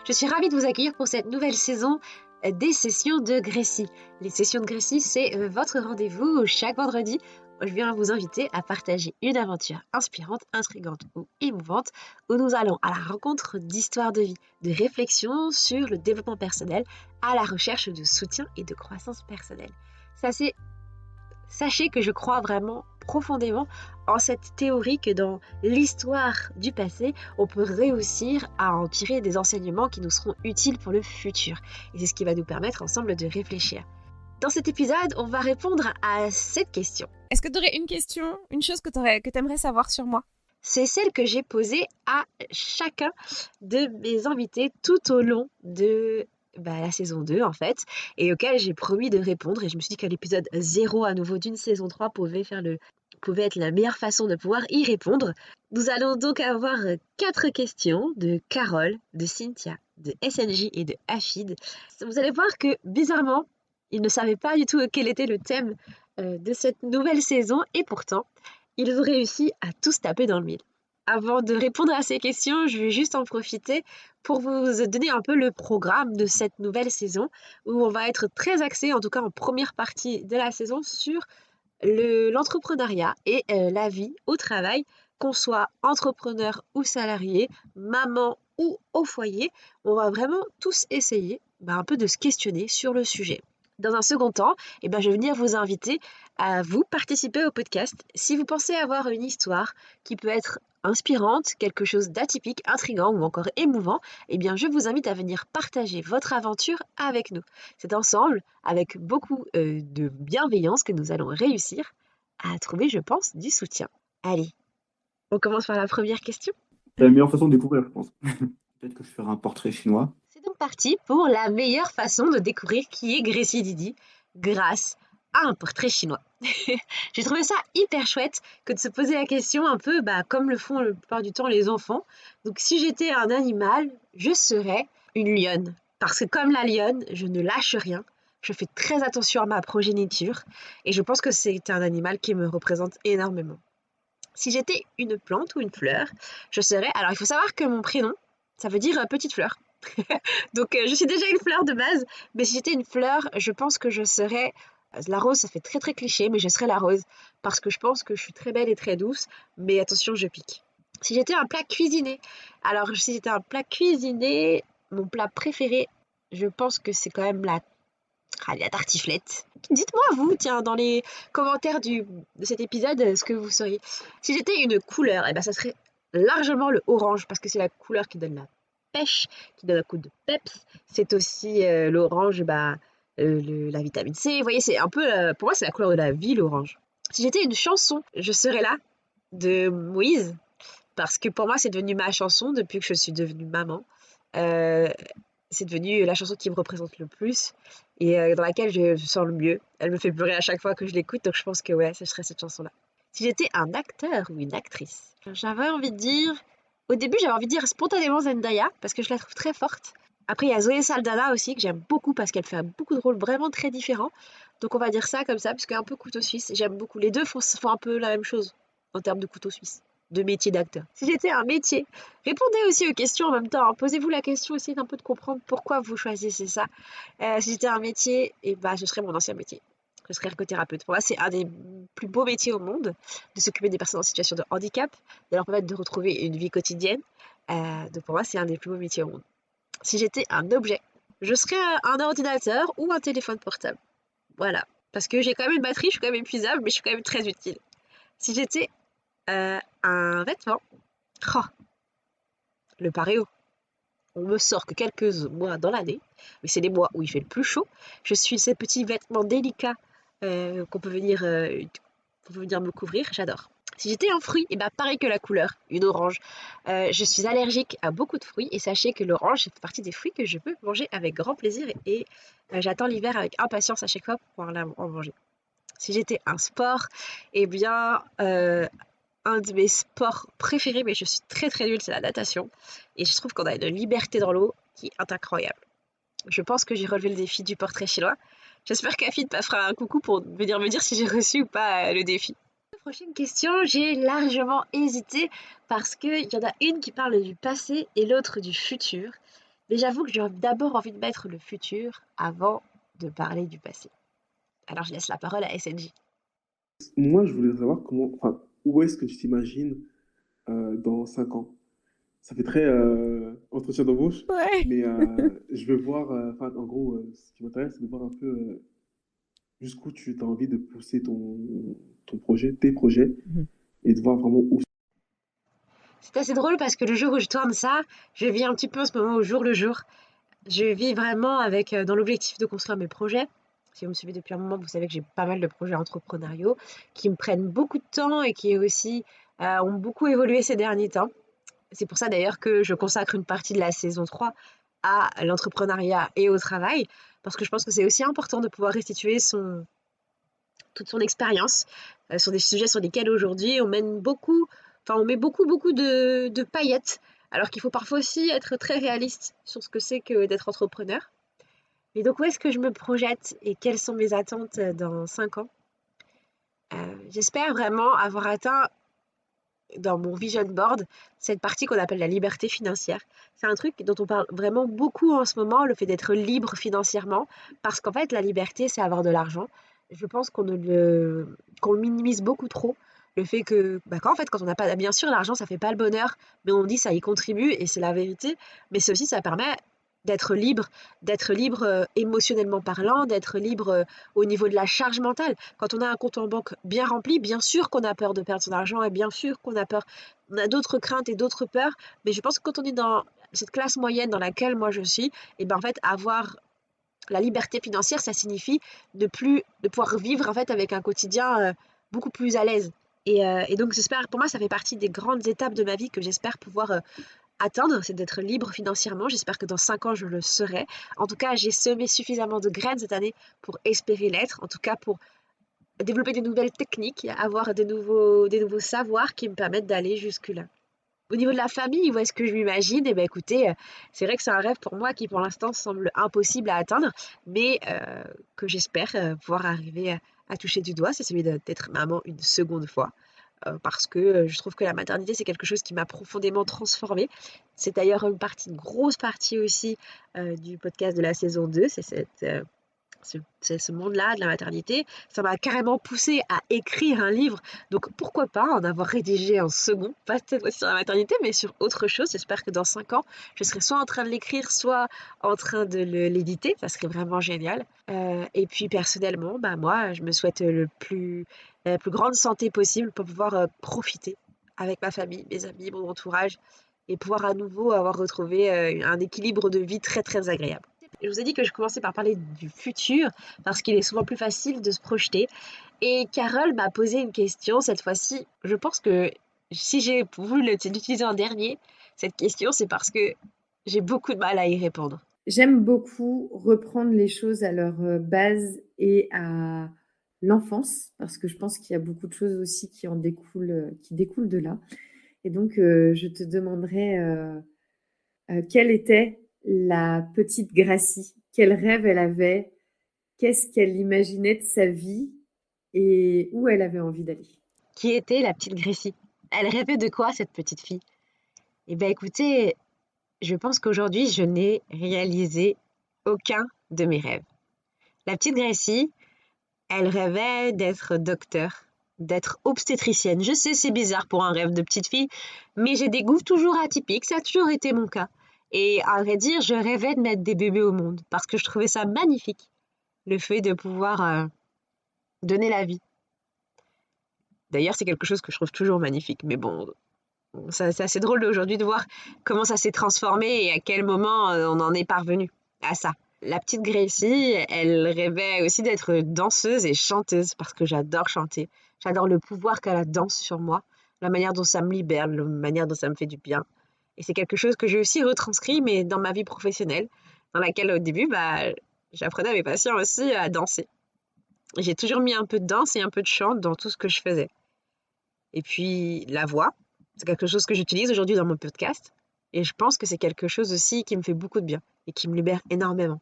Je suis ravie de vous accueillir pour cette nouvelle saison des sessions de Grécie. Les sessions de Grécie, c'est votre rendez-vous où chaque vendredi. Je viens vous inviter à partager une aventure inspirante, intrigante ou émouvante où nous allons à la rencontre d'histoires de vie, de réflexions sur le développement personnel, à la recherche de soutien et de croissance personnelle. Sachez que je crois vraiment profondément en cette théorie que dans l'histoire du passé, on peut réussir à en tirer des enseignements qui nous seront utiles pour le futur. Et c'est ce qui va nous permettre ensemble de réfléchir. Dans cet épisode, on va répondre à cette question. Est-ce que tu aurais une question, une chose que tu aimerais savoir sur moi? C'est celle que j'ai posée à chacun de mes invités tout au long de la saison 2 en fait, et auquel j'ai promis de répondre, et je me suis dit qu'à l'épisode 0 à nouveau d'une saison 3 pouvait être la meilleure façon de pouvoir y répondre. Nous allons donc avoir 4 questions de Carole, de Cynthia, de SNJ et de Afid. Vous allez voir que bizarrement, ils ne savaient pas du tout quel était le thème de cette nouvelle saison, et pourtant, ils ont réussi à tous taper dans le mille. Avant de répondre à ces questions, je vais juste en profiter pour vous donner un peu le programme de cette nouvelle saison, où on va être très axé, en tout cas en première partie de la saison, sur l'entrepreneuriat et la vie au travail, qu'on soit entrepreneur ou salarié, maman ou au foyer. On va vraiment tous essayer un peu de se questionner sur le sujet. Dans un second temps, je vais venir vous inviter à vous participer au podcast. Si vous pensez avoir une histoire qui peut être inspirante, quelque chose d'atypique, intriguant ou encore émouvant, je vous invite à venir partager votre aventure avec nous. C'est ensemble, avec beaucoup de bienveillance, que nous allons réussir à trouver, je pense, du soutien. Allez, on commence par la première question. C'est la meilleure façon de découvrir, je pense. Peut-être que je ferai un portrait chinois. C'est donc parti pour la meilleure façon de découvrir qui est Grécie Didi, grâce à un portrait chinois. J'ai trouvé ça hyper chouette que de se poser la question un peu comme le font la plupart du temps les enfants. Donc si j'étais un animal, je serais une lionne. Parce que comme la lionne, je ne lâche rien. Je fais très attention à ma progéniture. Et je pense que c'est un animal qui me représente énormément. Si j'étais une plante ou une fleur, je serais... Alors il faut savoir que mon prénom, ça veut dire petite fleur. Donc je suis déjà une fleur de base, mais si j'étais une fleur, je pense que je serais la rose. Ça fait très très cliché, mais je serais la rose parce que je pense que je suis très belle et très douce, mais attention, je pique. Si j'étais un plat cuisiné, alors si j'étais un plat cuisiné, mon plat préféré, je pense que c'est quand même la tartiflette. Dites-moi vous, tiens, dans les commentaires de cet épisode, ce que vous seriez. Si j'étais une couleur, ça serait largement le orange, parce que c'est la couleur qui donne la pêche, qui donne un coup de peps. C'est aussi l'orange, la vitamine C. Vous voyez, c'est un peu, pour moi, c'est la couleur de la vie, l'orange. Si j'étais une chanson, je serais là, de Moïse, parce que pour moi, c'est devenu ma chanson depuis que je suis devenue maman. C'est devenu la chanson qui me représente le plus et dans laquelle je me sens le mieux. Elle me fait pleurer à chaque fois que je l'écoute, donc je pense que ce serait cette chanson-là. Si j'étais un acteur ou une actrice, au début j'avais envie de dire spontanément Zendaya, parce que je la trouve très forte. Après il y a Zoé Saldana aussi, que j'aime beaucoup parce qu'elle fait beaucoup de rôles vraiment très différents. Donc on va dire ça comme ça, parce qu'un peu couteau suisse, j'aime beaucoup. Les deux font un peu la même chose en termes de couteau suisse, de métier d'acteur. Si j'étais un métier, répondez aussi aux questions en même temps. Posez-vous la question aussi d'un peu de comprendre pourquoi vous choisissez ça. Si j'étais un métier, ce serait mon ancien métier. Je serais ergothérapeute. Pour moi, c'est un des plus beaux métiers au monde, de s'occuper des personnes en situation de handicap, de leur permettre de retrouver une vie quotidienne. Donc pour moi, c'est un des plus beaux métiers au monde. Si j'étais un objet, je serais un ordinateur ou un téléphone portable. Voilà. Parce que j'ai quand même une batterie, je suis quand même épuisable, mais je suis quand même très utile. Si j'étais un vêtement, le paréo. On me sort que quelques mois dans l'année, mais c'est les mois où il fait le plus chaud. Je suis ces petits vêtements délicats qu'on peut venir me couvrir, j'adore. Si j'étais un fruit, pareil que la couleur, une orange. Je suis allergique à beaucoup de fruits et sachez que l'orange fait partie des fruits que je peux manger avec grand plaisir et j'attends l'hiver avec impatience à chaque fois pour pouvoir en manger. Si j'étais un sport, un de mes sports préférés, mais je suis très très nulle, c'est la natation. Et je trouve qu'on a une liberté dans l'eau qui est incroyable. Je pense que j'ai relevé le défi du portrait chinois. J'espère qu'Afid me fera un coucou pour venir me dire si j'ai reçu ou pas le défi. La prochaine question, j'ai largement hésité parce qu'il y en a une qui parle du passé et l'autre du futur. Mais j'avoue que j'ai d'abord envie de mettre le futur avant de parler du passé. Alors je laisse la parole à SNJ. Moi, je voulais savoir enfin, où est-ce que tu t'imagines dans 5 ans? Ça fait très entretien d'embauche, Ouais. mais je veux voir, enfin, en gros, ce qui m'intéresse, c'est de voir un peu jusqu'où tu as envie de pousser ton projet, tes projets, Mhm. et de voir vraiment où. C'est assez drôle parce que le jour où je tourne ça, je vis un petit peu en ce moment au jour le jour. Je vis vraiment avec dans l'objectif de construire mes projets. Si vous me suivez depuis un moment, vous savez que j'ai pas mal de projets entrepreneuriaux qui me prennent beaucoup de temps et qui aussi ont beaucoup évolué ces derniers temps. C'est pour ça d'ailleurs que je consacre une partie de la saison 3 à l'entrepreneuriat et au travail, parce que je pense que c'est aussi important de pouvoir restituer toute son expérience sur des sujets sur lesquels aujourd'hui on mène beaucoup, enfin on met beaucoup de paillettes, alors qu'il faut parfois aussi être très réaliste sur ce que c'est que d'être entrepreneur. Et donc où est-ce que je me projette et quelles sont mes attentes dans 5 ans? J'espère vraiment avoir atteint dans mon vision board cette partie qu'on appelle la liberté financière. C'est un truc dont on parle vraiment beaucoup en ce moment, le fait d'être libre financièrement, parce qu'en fait la liberté c'est avoir de l'argent. Je pense qu'on le minimise beaucoup trop. Le fait que, quand on n'a pas, bien sûr, l'argent, ça fait pas le bonheur, mais on dit ça y contribue et c'est la vérité. Mais c'est aussi, ça permet d'être libre émotionnellement parlant, d'être libre au niveau de la charge mentale. Quand on a un compte en banque bien rempli, bien sûr qu'on a peur de perdre son argent et bien sûr qu'on a peur, on a d'autres craintes et d'autres peurs. Mais je pense que quand on est dans cette classe moyenne dans laquelle moi je suis, et ben en fait avoir la liberté financière, ça signifie de pouvoir vivre en fait avec un quotidien beaucoup plus à l'aise. Et donc j'espère, pour moi, ça fait partie des grandes étapes de ma vie que j'espère pouvoir atteindre, c'est d'être libre financièrement. J'espère que dans 5 ans, je le serai. En tout cas, j'ai semé suffisamment de graines cette année pour espérer l'être. En tout cas, pour développer des nouvelles techniques, avoir des nouveaux savoirs qui me permettent d'aller jusque-là. Au niveau de la famille, où est-ce que je m'imagine? Eh bien, écoutez, c'est vrai que c'est un rêve pour moi qui, pour l'instant, semble impossible à atteindre, mais que j'espère pouvoir arriver à toucher du doigt. C'est celui d'être maman une seconde fois parce que je trouve que la maternité, c'est quelque chose qui m'a profondément transformée. C'est d'ailleurs une grosse partie aussi du podcast de la saison 2, c'est ce monde-là de la maternité. Ça m'a carrément poussée à écrire un livre. Donc pourquoi pas en avoir rédigé un second, pas cette fois sur la maternité, mais sur autre chose. J'espère que dans 5 ans, je serai soit en train de l'écrire, soit en train de l'éditer. Ça serait vraiment génial. Et puis personnellement, bah, moi, je me souhaite la plus grande santé possible pour pouvoir profiter avec ma famille, mes amis, mon entourage, et pouvoir à nouveau avoir retrouvé un équilibre de vie très très agréable. Je vous ai dit que je commençais par parler du futur parce qu'il est souvent plus facile de se projeter. Et Carole m'a posé une question cette fois-ci. Je pense que si j'ai voulu l'utiliser en dernier, cette question, c'est parce que j'ai beaucoup de mal à y répondre. J'aime beaucoup reprendre les choses à leur base et à l'enfance, parce que je pense qu'il y a beaucoup de choses aussi qui découlent de là. Et donc, je te demanderais quelle était la petite Gracie, quel rêve elle avait, qu'est-ce qu'elle imaginait de sa vie et où elle avait envie d'aller. Qui était la petite Grécie? Elle rêvait de quoi, cette petite fille? Eh bien, écoutez, je pense qu'aujourd'hui, je n'ai réalisé aucun de mes rêves. La petite Grécie, elle rêvait d'être docteur, d'être obstétricienne. Je sais, c'est bizarre pour un rêve de petite fille, mais j'ai des goûts toujours atypiques, ça a toujours été mon cas. Et à vrai dire, je rêvais de mettre des bébés au monde parce que je trouvais ça magnifique, le fait de pouvoir donner la vie. D'ailleurs, c'est quelque chose que je trouve toujours magnifique, mais bon, c'est assez drôle aujourd'hui de voir comment ça s'est transformé et à quel moment on en est parvenu à ça. La petite Gracie, elle rêvait aussi d'être danseuse et chanteuse parce que j'adore chanter. J'adore le pouvoir qu'a la danse sur moi, la manière dont ça me libère, la manière dont ça me fait du bien. Et c'est quelque chose que j'ai aussi retranscrit, mais dans ma vie professionnelle, dans laquelle au début, j'apprenais à mes patients aussi à danser. J'ai toujours mis un peu de danse et un peu de chant dans tout ce que je faisais. Et puis la voix, c'est quelque chose que j'utilise aujourd'hui dans mon podcast. Et je pense que c'est quelque chose aussi qui me fait beaucoup de bien et qui me libère énormément.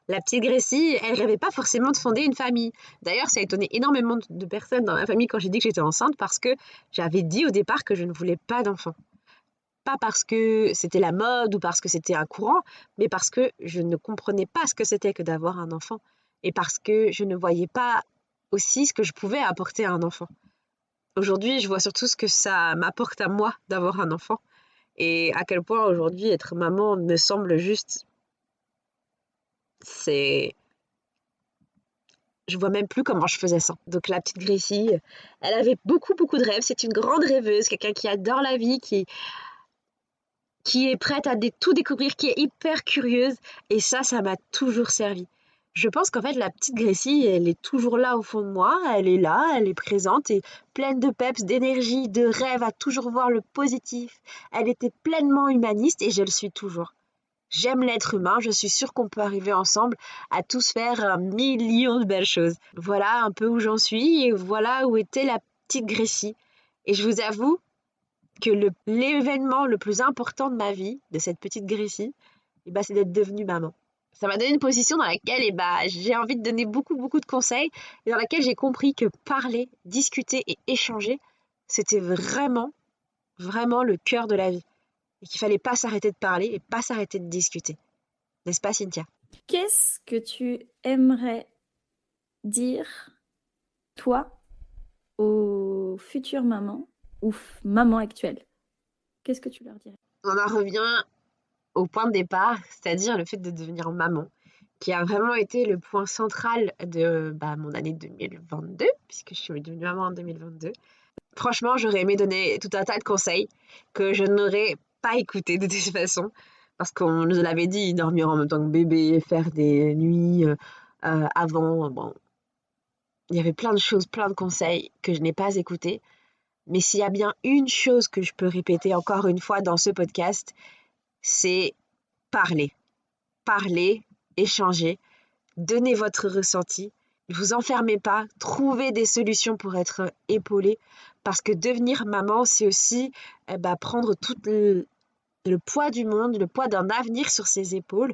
La petite Grécie, elle rêvait pas forcément de fonder une famille. D'ailleurs, ça a étonné énormément de personnes dans ma famille quand j'ai dit que j'étais enceinte parce que j'avais dit au départ que je ne voulais pas d'enfant. pas parce que c'était la mode ou parce que c'était un courant, mais parce que je ne comprenais pas ce que c'était que d'avoir un enfant et parce que je ne voyais pas aussi ce que je pouvais apporter à un enfant. Aujourd'hui, je vois surtout ce que ça m'apporte à moi d'avoir un enfant et à quel point aujourd'hui être maman me semble juste, c'est, je vois même plus comment je faisais ça. Donc la petite Gracie, elle avait beaucoup beaucoup de rêves. C'est une grande rêveuse, quelqu'un qui adore la vie, qui est prête à tout découvrir, qui est hyper curieuse. Et ça m'a toujours servi. Je pense qu'en fait, la petite Gracie, elle est toujours là au fond de moi. Elle est là, elle est présente et pleine de peps, d'énergie, de rêve, à toujours voir le positif. Elle était pleinement humaniste et je le suis toujours. J'aime l'être humain, je suis sûre qu'on peut arriver ensemble à tous faire un million de belles choses. Voilà un peu où j'en suis et voilà où était la petite Gracie. Et je vous avoue que l'événement le plus important de ma vie, de cette petite Gracie, c'est d'être devenue maman. Ça m'a donné une position dans laquelle j'ai envie de donner beaucoup, beaucoup de conseils et dans laquelle j'ai compris que parler, discuter et échanger, c'était vraiment, vraiment le cœur de la vie. Et qu'il fallait pas s'arrêter de parler et pas s'arrêter de discuter. N'est-ce pas, Cynthia? Qu'est-ce que tu aimerais dire, toi, aux futures mamans ou mamans actuelles? Qu'est-ce que tu leur dirais? On en revient au point de départ, c'est-à-dire le fait de devenir maman, qui a vraiment été le point central de mon année 2022, puisque je suis devenue maman en 2022. Franchement, j'aurais aimé donner tout un tas de conseils que je n'aurais pas écoutés de toute façon, parce qu'on nous l'avait dit, dormir en même temps que bébé, faire des nuits avant. Bon, il y avait plein de choses, plein de conseils que je n'ai pas écoutés. Mais s'il y a bien une chose que je peux répéter encore une fois dans ce podcast, c'est parler. Parler, échanger, donnez votre ressenti. Ne vous enfermez pas, trouvez des solutions pour être épaulé. Parce que devenir maman, c'est aussi prendre tout le poids du monde, le poids d'un avenir sur ses épaules.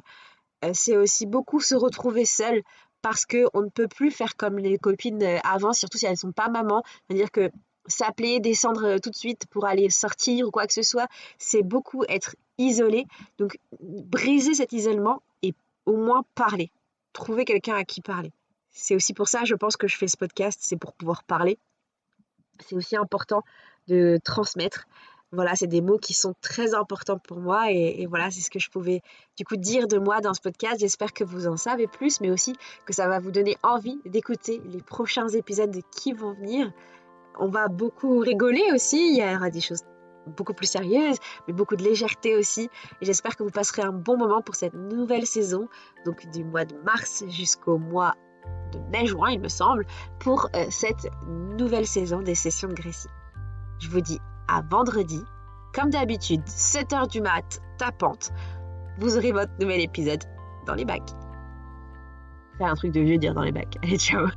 C'est aussi beaucoup se retrouver seul parce qu'on ne peut plus faire comme les copines avant, surtout si elles ne sont pas mamans. C'est-à-dire que s'appeler, descendre tout de suite pour aller sortir ou quoi que ce soit, c'est beaucoup être isolé. Donc, briser cet isolement et au moins parler. Trouver quelqu'un à qui parler. C'est aussi pour ça, je pense, que je fais ce podcast, c'est pour pouvoir parler. C'est aussi important de transmettre. Voilà, c'est des mots qui sont très importants pour moi et voilà, c'est ce que je pouvais du coup dire de moi dans ce podcast. J'espère que vous en savez plus, mais aussi que ça va vous donner envie d'écouter les prochains épisodes qui vont venir. On va beaucoup rigoler aussi, il y aura des choses beaucoup plus sérieuses, mais beaucoup de légèreté aussi. Et j'espère que vous passerez un bon moment pour cette nouvelle saison, donc du mois de mars jusqu'au mois de mai-juin, il me semble, pour cette nouvelle saison des sessions de Gracie. Je vous dis à vendredi, comme d'habitude, 7h du mat, tapante. Vous aurez votre nouvel épisode dans les bacs. C'est un truc de vieux dire dans les bacs. Allez, ciao!